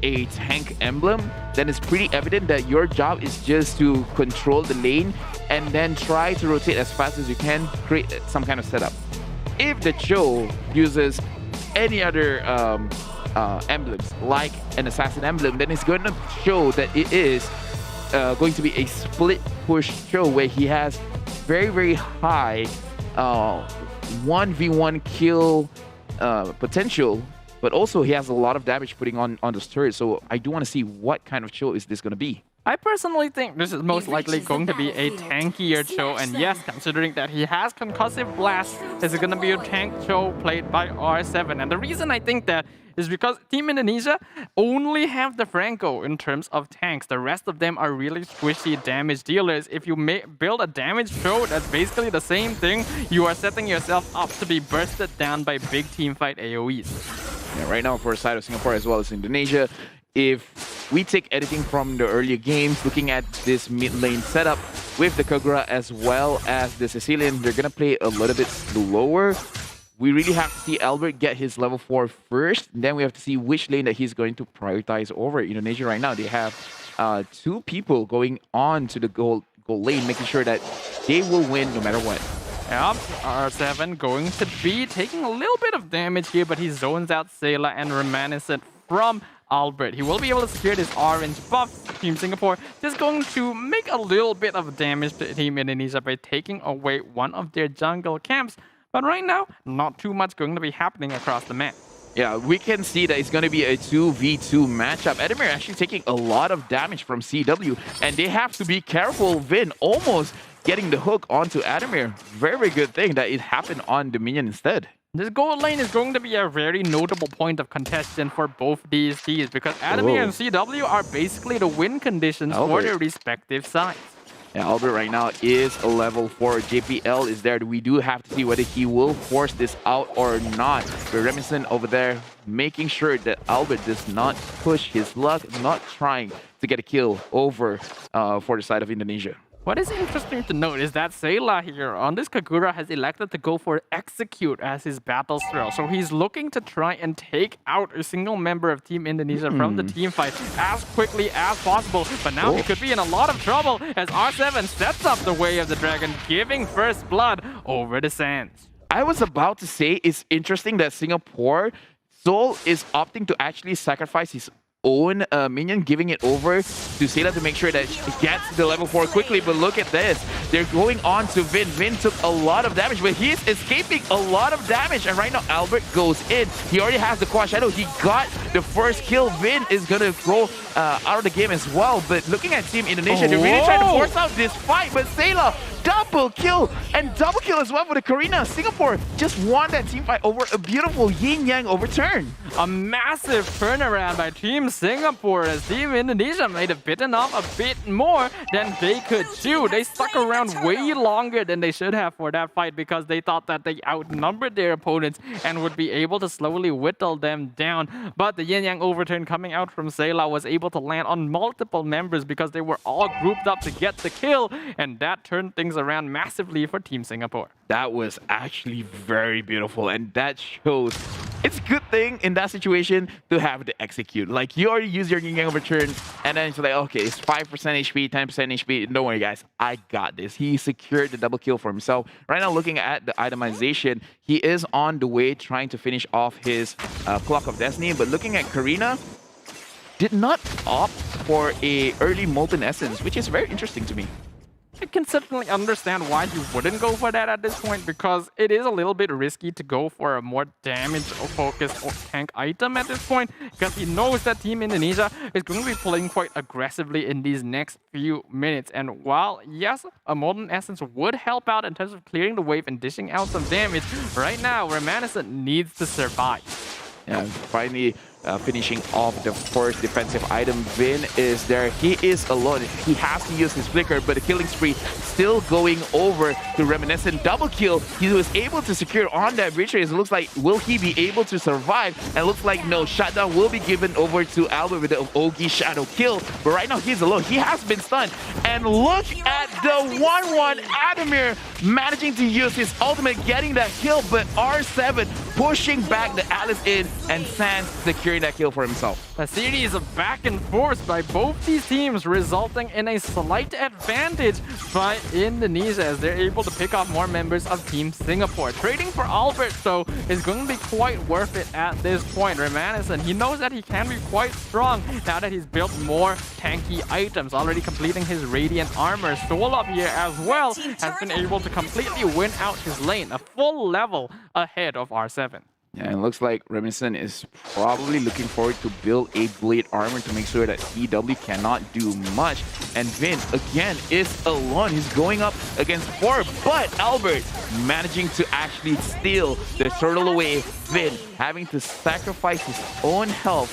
a tank emblem, then it's pretty evident that your job is just to control the lane and then try to rotate as fast as you can, create some kind of setup. If the Cho uses any other emblems, like an assassin emblem, then it's going to show that it is going to be a split push Cho where he has very high 1v1 kill potential, but also he has a lot of damage putting on this turret. So I do want to see what kind of Cho is this going to be. I personally think this is most likely going to be a tankier Cho, and yes, considering that he has concussive blast, this is going to be a tank Cho played by R7. And the reason I think that is because Team Indonesia only have the Franco in terms of tanks. The rest of them are really squishy damage dealers. If you build a damage Cho, that's basically the same thing. You are setting yourself up to be bursted down by big team fight AoEs. Yeah, right now for the side of Singapore as well as Indonesia, if we take anything from the earlier games, looking at this mid lane setup with the Kagura as well as the Sicilian, they're going to play a little bit slower. We really have to see Albert get his level 4 first. Then we have to see which lane that he's going to prioritize over. Indonesia right now, they have 2 people going on to the goal lane, making sure that they will win no matter what. Yep, R7 going to be taking a little bit of damage here, but he zones out Sayla and Reminiscent from Albert. He will be able to secure this orange buff. Team Singapore just going to make a little bit of damage to Team Indonesia by taking away one of their jungle camps. But right now, not too much going to be happening across the map. Yeah, we can see that it's going to be a 2v2 matchup. Adamir actually taking a lot of damage from CW, and they have to be careful. Vin almost getting the hook onto Adamir. Very good thing that it happened on the minion instead. This gold lane is going to be a very notable point of contention for both these teams because Adamir and CW are basically the win conditions for their respective sides. Yeah, Albert right now is a level 4. JPL is there. We do have to see whether he will force this out or not. But Reminiscent over there making sure that Albert does not push his luck, not trying to get a kill over for the side of Indonesia. What is interesting to note is that Sayla here on this Kagura has elected to go for Execute as his battle throw. So he's looking to try and take out a single member of Team Indonesia from the team fight as quickly as possible. But now he could be in a lot of trouble as R7 sets up the way of the dragon, giving first blood over the sands. I was about to say it's interesting that Singapore Soul is opting to actually sacrifice his own minion, giving it over to Sayla to make sure that she gets the level 4 quickly. But look at this. They're going on to Vin. Vin took a lot of damage, but he's escaping a lot of damage. And right now, Albert goes in. He already has the Quad Shadow. He got the first kill. Vin is going to go out of the game as well. But looking at Team Indonesia, they're really trying to force out this fight. But Sayla, double kill and double kill as well for the Karina. Singapore just won that team fight over a beautiful yin-yang overturn. A massive turnaround by Team Singapore as Team Indonesia might have bitten off a bit more than they could chew. They stuck around way longer than they should have for that fight because they thought that they outnumbered their opponents and would be able to slowly whittle them down. But the yin-yang overturn coming out from Sayla was able to land on multiple members because they were all grouped up to get the kill, and that turned things around massively for Team Singapore. That was actually very beautiful, and that shows it's a good thing in that situation to have the Execute. Like, you already use your yin-yang overturn, and then it's like, okay, it's 5% HP, 10% HP. Don't worry, guys, I got this. He secured the double kill for himself. Right now, looking at the itemization, he is on the way trying to finish off his Clock of Destiny. But looking at Karina, did not opt for a early Molten Essence, which is very interesting to me. I can certainly understand why you wouldn't go for that at this point because it is a little bit risky to go for a more damage-focused tank item at this point because he knows that Team Indonesia is going to be playing quite aggressively in these next few minutes. And while, yes, a Molten Essence would help out in terms of clearing the wave and dishing out some damage, right now, Reminiscent needs to survive. Yeah, finally finishing off the first defensive item. Vin is there. He is alone. He has to use his flicker, but the killing spree still going over to Reminiscent. Double kill. He was able to secure on that bridge race. It looks like, will he be able to survive? And looks like no. Shutdown will be given over to Albert with the Ogi Shadow kill. But right now he's alone. He has been stunned. And look at the 1-1 Adamir managing to use his ultimate, getting that kill, but R7 pushing back the Alice in and Sans securing that kill for himself. The series of back and forth by both these teams resulting in a slight advantage by Indonesia as they're able to pick off more members of Team Singapore. Trading for Albert, though, is going to be quite worth it at this point. Remanison, he knows that he can be quite strong now that he's built more tanky items, already completing his Radiant Armor. Soul up here as well has been able to completely win out his lane, a full level ahead of R7. Yeah, it looks like Remington is probably looking forward to build a Blade Armor to make sure that CW cannot do much. And Vin, again, is alone. He's going up against 4, but Albert managing to actually steal the turtle away. Vin having to sacrifice his own health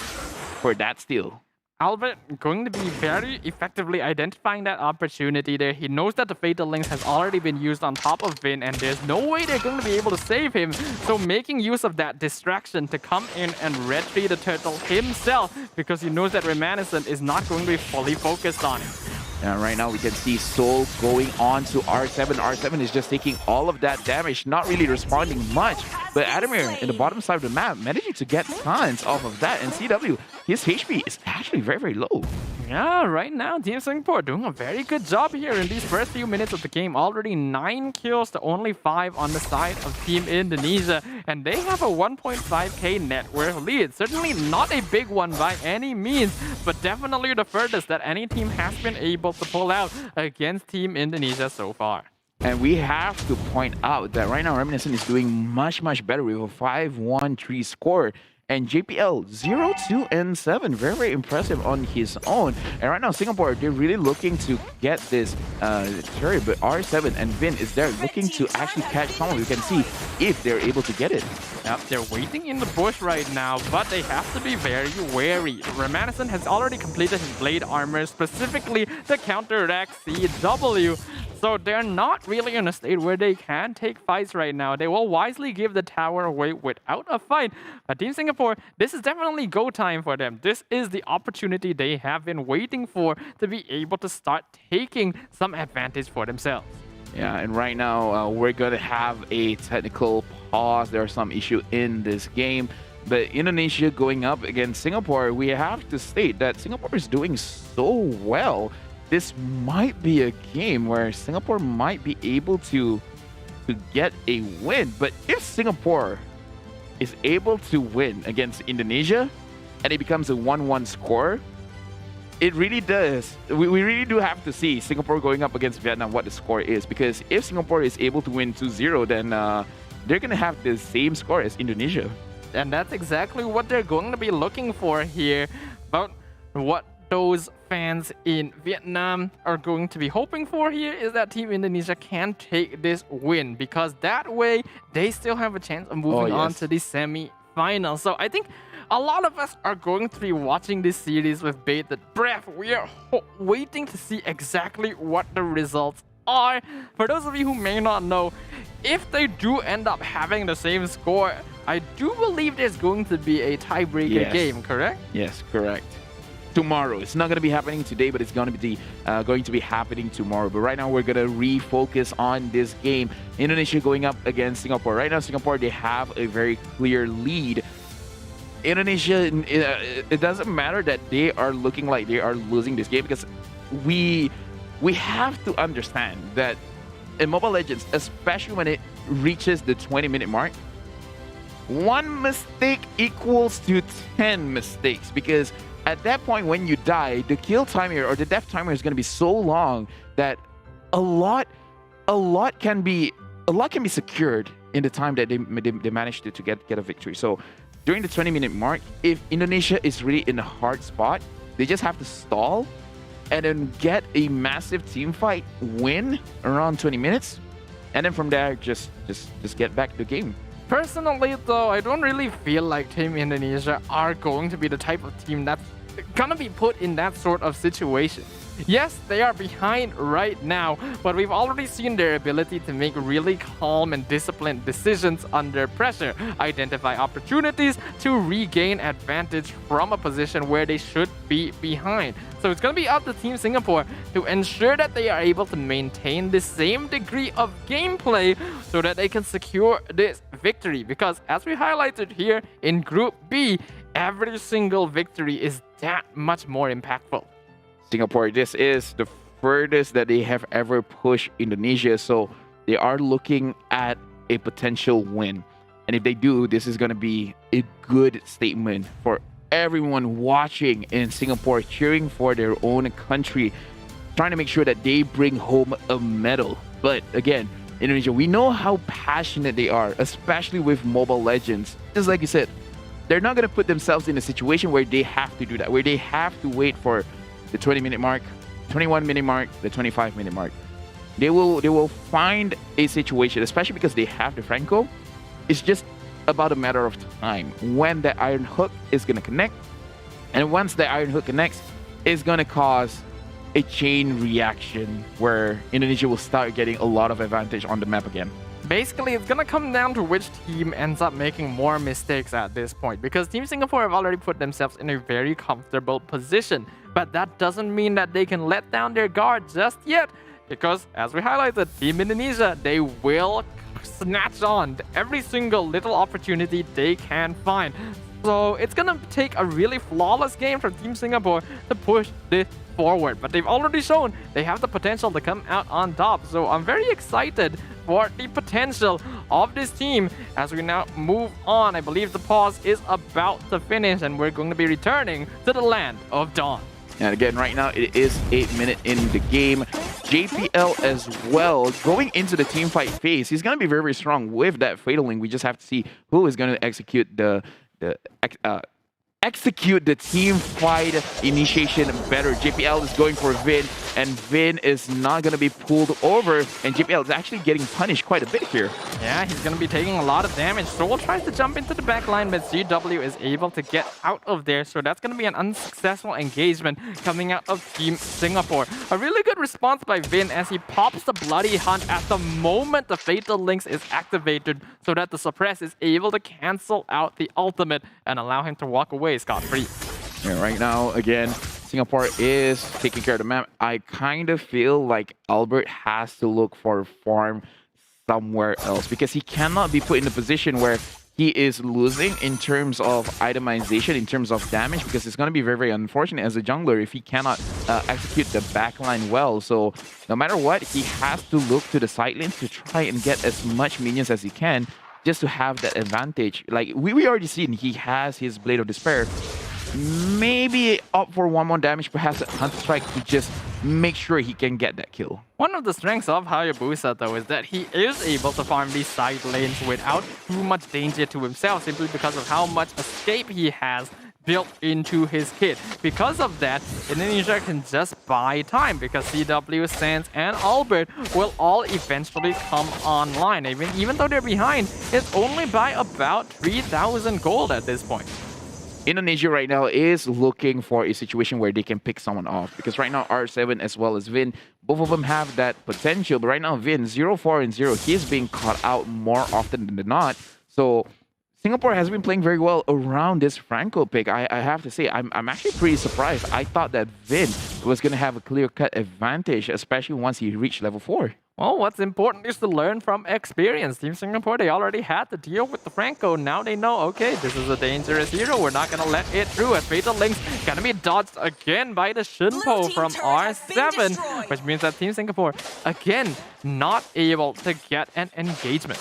for that steal. Albert going to be very effectively identifying that opportunity there. He knows that the Fatal Links has already been used on top of Vin, and there's no way they're going to be able to save him. So making use of that distraction to come in and red tree the turtle himself, because he knows that Remanison is not going to be fully focused on him. And right now we can see Soul going on to R7. R7 is just taking all of that damage, not really responding much. But Adamir in the bottom side of the map managing to get tons off of that. And CW, his HP is actually very, very low. Yeah, right now Team Singapore doing a very good job here in these first few minutes of the game. Already 9 kills to only 5 on the side of Team Indonesia. And they have a 1.5k net worth lead. Certainly not a big one by any means, but definitely the furthest that any team has been able to pull out against Team Indonesia so far. And we have to point out that right now Reminiscent is doing much, much better with a 5-1-3 score. And JPL 0-2-7, very, very impressive on his own. And right now, Singapore, they're really looking to get this cherry, but R7 and Vin is there looking to actually catch someone. We can see if they're able to get it. Yep, they're waiting in the bush right now, but they have to be very wary. Remanison has already completed his Blade Armor, specifically to counteract CW. So they're not really in a state where they can take fights right now. They will wisely give the tower away without a fight. But Team Singapore, this is definitely go time for them. This is the opportunity they have been waiting for to be able to start taking some advantage for themselves. Yeah, and right now we're going to have a technical pause. There are some issue in this game. But Indonesia going up against Singapore, we have to state that Singapore is doing so well. This might be a game where Singapore might be able to get a win. But if Singapore is able to win against Indonesia and it becomes a 1-1 score, it really does. We really do have to see Singapore going up against Vietnam what the score is. Because if Singapore is able to win 2-0, then they're going to have the same score as Indonesia. And that's exactly what they're going to be looking for here. But what those fans in Vietnam are going to be hoping for here is that Team Indonesia can take this win, because that way they still have a chance of moving on to the semi-finals. So I think a lot of us are going to be watching this series with bated breath. We are waiting to see exactly what the results are. For those of you who may not know, if they do end up having the same score, I do believe there's going to be a tiebreaker game, correct? Yes, correct. Tomorrow. It's not going to be happening today, but it's going to be happening tomorrow. But right now, we're going to refocus on this game. Indonesia going up against Singapore. Right now, Singapore, they have a very clear lead. Indonesia, it doesn't matter that they are looking like they are losing this game, because we have to understand that in Mobile Legends, especially when it reaches the 20-minute mark, 1 mistake equals to 10 mistakes, because at that point, when you die, the kill timer or the death timer is going to be so long that a lot can be secured in the time that they manage to get a victory. So during the 20-minute mark, if Indonesia is really in a hard spot, they just have to stall and then get a massive team fight win around 20 minutes, and then from there just get back to the game. Personally, though, I don't really feel like Team Indonesia are going to be the type of team that's gonna be put in that sort of situation. Yes, they are behind right now, but we've already seen their ability to make really calm and disciplined decisions under pressure, identify opportunities to regain advantage from a position where they should be behind. So it's going to be up to Team Singapore to ensure that they are able to maintain the same degree of gameplay so that they can secure this victory. Because as we highlighted here in Group B, every single victory is that much more impactful. Singapore, this is the furthest that they have ever pushed Indonesia, so they are looking at a potential win. And if they do, this is going to be a good statement for everyone watching in Singapore, cheering for their own country, trying to make sure that they bring home a medal. But again, Indonesia, we know how passionate they are, especially with Mobile Legends. Just like you said, they're not going to put themselves in a situation where they have to do that, where they have to wait for the 20-minute mark, 21-minute mark, the 25-minute mark. They will find a situation, especially because they have the Franco. It's just about a matter of time when the Iron Hook is going to connect. And once the Iron Hook connects, it's going to cause a chain reaction where Indonesia will start getting a lot of advantage on the map again. Basically, it's gonna come down to which team ends up making more mistakes at this point, because Team Singapore have already put themselves in a very comfortable position. But that doesn't mean that they can let down their guard just yet, because as we highlighted, Team Indonesia, they will snatch on every single little opportunity they can find. So it's gonna take a really flawless game from Team Singapore to push this forward. But they've already shown they have the potential to come out on top. So I'm very excited for the potential of this team as we now move on. I believe the pause is about to finish and we're going to be returning to the land of Dawn. And again, right now it is 8 minutes in the game. JPL as well, going into the team fight phase, he's going to be very, very strong with that Fatal Link. We just have to see who is going to execute the team fight initiation better. JPL is going for Vin, and Vin is not going to be pulled over, and JPL is actually getting punished quite a bit here. Yeah, he's going to be taking a lot of damage. Soul tries to jump into the back line, but CW is able to get out of there, so that's going to be an unsuccessful engagement coming out of Team Singapore. A really good response by Vin as he pops the Bloody Hunt at the moment the Fatal Links is activated, so that the Suppress is able to cancel out the ultimate and allow him to walk away scot-free. Yeah, right now, again, Singapore is taking care of the map. I kind of feel like Albert has to look for a farm somewhere else because he cannot be put in a position where he is losing in terms of itemization, in terms of damage, because it's going to be very, very unfortunate as a jungler if he cannot execute the backline well. So no matter what, he has to look to the side lane to try and get as much minions as he can just to have that advantage. Like, we already seen he has his Blade of Despair. Maybe up for one more damage, perhaps a Hunter Strike to just make sure he can get that kill. One of the strengths of Hayabusa, though, is that he is able to farm these side lanes without too much danger to himself, simply because of how much escape he has built into his kit. Because of that, Indonesia can just buy time, because CW, Sands, and Albert will all eventually come online. Even though they're behind, it's only by about 3,000 gold at this point. Indonesia right now is looking for a situation where they can pick someone off, because right now R7 as well as Vin, both of them have that potential. But right now Vin, 0-4 and 0, he's being caught out more often than not. So Singapore has been playing very well around this Franco pick. I have to say, I'm actually pretty surprised. I thought that Vin was going to have a clear-cut advantage, especially once he reached level 4. Well, what's important is to learn from experience. Team Singapore, they already had to deal with the Franco. Now they know, okay, this is a dangerous hero. We're not going to let it through. As Fatal Link's going to be dodged again by the Shinpo from R7, which means that Team Singapore, again, not able to get an engagement.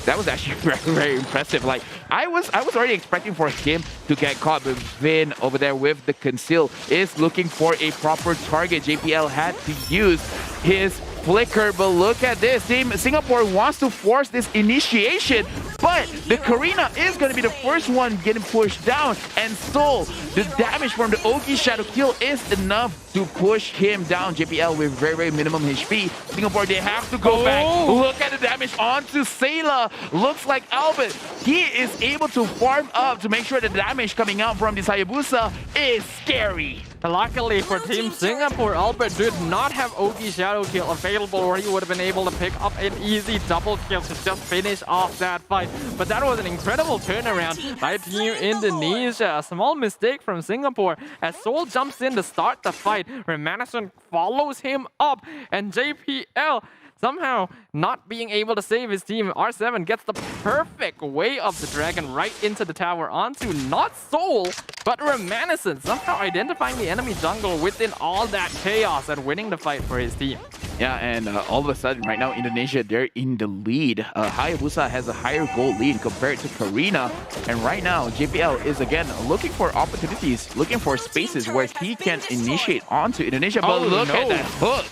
That was actually very, very impressive. Like, I was already expecting for him to get caught, but Vin over there with the conceal is looking for a proper target. JPL had to use his flicker, but look at this. Team Singapore wants to force this initiation, but the Karina is going to be the first one getting pushed down, and Soul, the damage from the Ogi Shadow Kill is enough to push him down. JPL with very, very minimum HP. Singapore, they have to go back. Look at the damage onto Sayla. Looks like Albert, he is able to farm up to make sure the damage coming out from this Hayabusa is scary. Luckily for Team Singapore, Albert did not have Ogi Shadow Kill available, or he would have been able to pick up an easy double kill to just finish off that fight. But that was an incredible turnaround by Team Indonesia. A small mistake from Singapore as Soul jumps in to start the fight. Remanison follows him up, and JPL somehow not being able to save his team. R7 gets the perfect way of the dragon right into the tower onto not Soul, but Remanison, somehow identifying the enemy jungle within all that chaos and winning the fight for his team. Yeah, and all of a sudden, right now, Indonesia, they're in the lead. Hayabusa has a higher goal lead compared to Karina. And right now, JPL is, again, looking for opportunities, looking for spaces where he can initiate onto Indonesia. But look at that hook.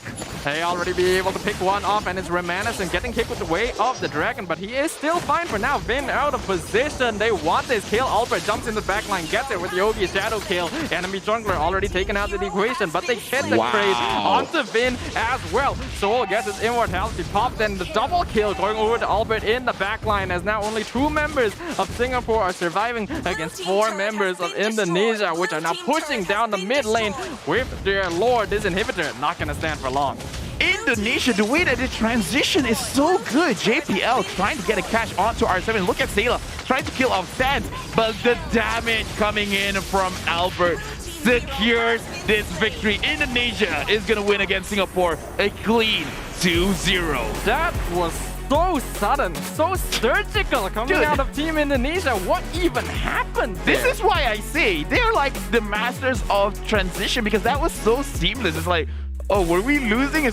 They already be able to pick one off, and it's Remanison getting kicked with the way of the dragon, but he is still fine for now. Vin out of position. They want this kill. Albert jumps in the backline, gets it with Yogi Shadow Kill. Enemy jungler already taken out of the equation, but they get the trade onto Vin as well. Soul gets his immortality popped, and the double kill going over to Albert in the backline, as now only 2 members of Singapore are surviving against 4 members of Indonesia, which are now pushing down the mid lane with their lord. This inhibitor not gonna stand for long. Indonesia, the way that the transition is so good. JPL trying to get a catch onto R7. Look at Sayla trying to kill off Sands, but the damage coming in from Albert secures this victory. Indonesia is going to win against Singapore a clean 2-0. That was so sudden, so surgical coming out of Team Indonesia. What even happened there? This is why I say they're like the masters of transition, because that was so seamless. It's like, oh, were we losing?